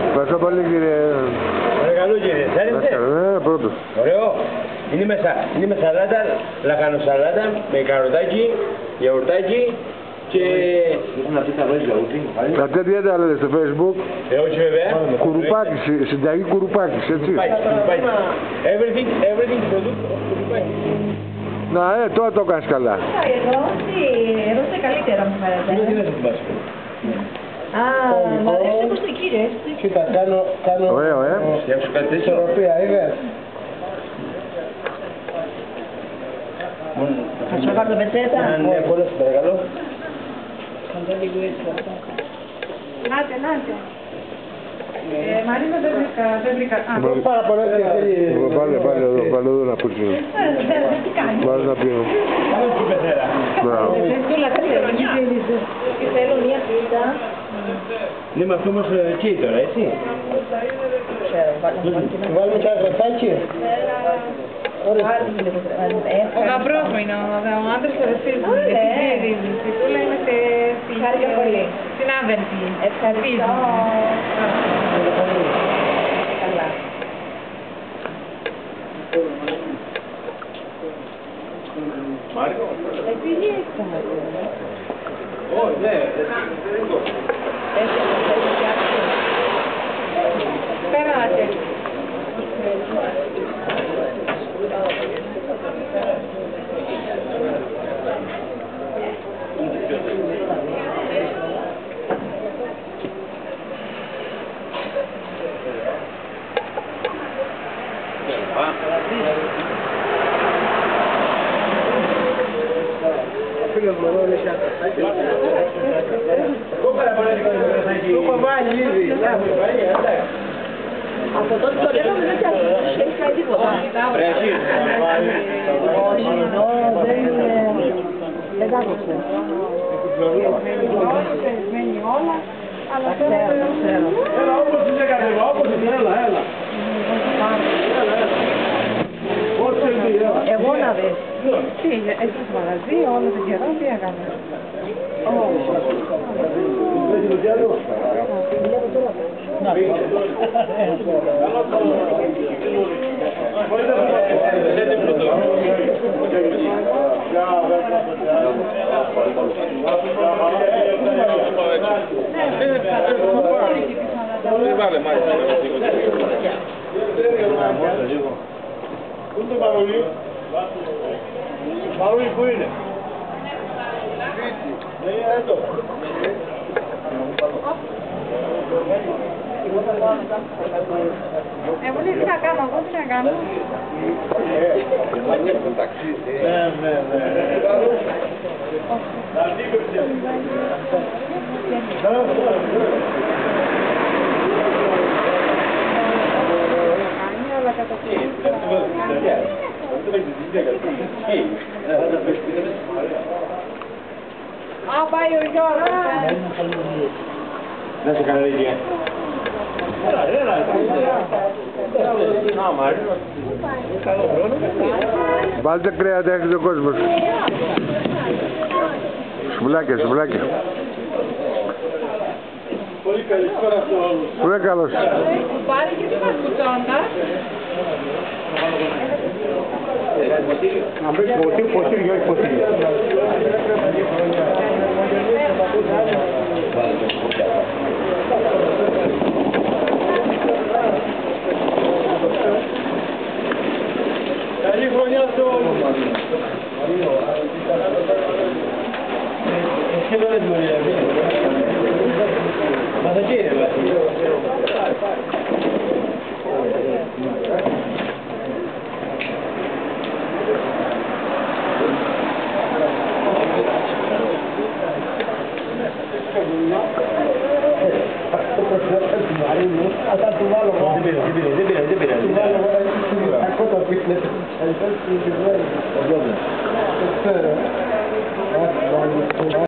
Ευχαριστώ πολύ κύριε. Παρακαλώ κύριε, θέλετε. Πρώτος. Ωραίο. Είναι με σαλάτα, λαχανοσαλάτα, με καροτάκι, γιαουρτάκι και... Τα τέτοια τα λέτε στο Facebook. Όχι βέβαια. Κουρουπάκης, συνταγή κουρουπάκης, έτσι. Κουρουπάκι. Everything product κουρουπάκι. Να, τώρα το κάνεις καλά. Εδώ είστε καλύτερα μου φαίνεται. Τι να δοκιμάσω. Α, μ' αρέσει όπως το κύριε. Κοίτα, κάνω... Ωραίο, Φτιάξω κάτι τέτοιο. Ισορροπία, είδες. Θα σου πάρω το πετσέτα. Ναι, πολλές, παρακαλώ. Νάτε. Μαρίνα δεν βρήκα. Πάρα πολλά και θέλει... Πάλι εδώ να πούσει. Τι κάνει. Πάλι να πίνω. Μπράβο. Θέλω μία πίτα. Λέμε αυτό όμως εκεί τώρα, έτσι. Ξέρω, Βάλουμε και ένα γραφάκι. Ο γαμπρός μου είναι ο άντρας και ο αδερφής μου. Η Τούλα είμαστε συνάδελφοι. Ευχαριστώ. Καλά. Μάρκο. Επειδή έχεις το μάτι. Όχι, ναι. Πέρατε. Το έχω βάλει ήδη. Από τότε το λέω δεν έχει κάνει τίποτα. Όχι, ενώ δεν τα άκουσε. Μένει όλα, αλλά Τα ξέρω. Έλα, όπως είσαι κατεβά, όπως είσαι, έλα. Εγώ να δεις. τι, έχεις μαγαζί, όλο τον καιρό, τι έκανε. Πού είναι το Παρολί? Παρολί πού είναι? Δεν είναι εδώ. Εγώ τι να κάνω, εγώ τι να κάνω. Ναι. Αλλά καταφέρει. Α, πάει ο Γιώργος. Να σε καλά ίδια. Έλα. Να, Μάριο. Καλό χρόνο. Βάλτε κρέατα, έχετε ο κόσμος. Σουβλάκια. Πολύ καλησπέρα σε όλους. Πολύ καλώς. Πάρει και τι μας κουτσόντα. Να μπει ποτήρι, όχι ποτήρι. Καλή χρονιά σε όλους μας. Και δεν είναι δουλειά. Μας εκεί είναι βασίλειο. Δεν πειράζει.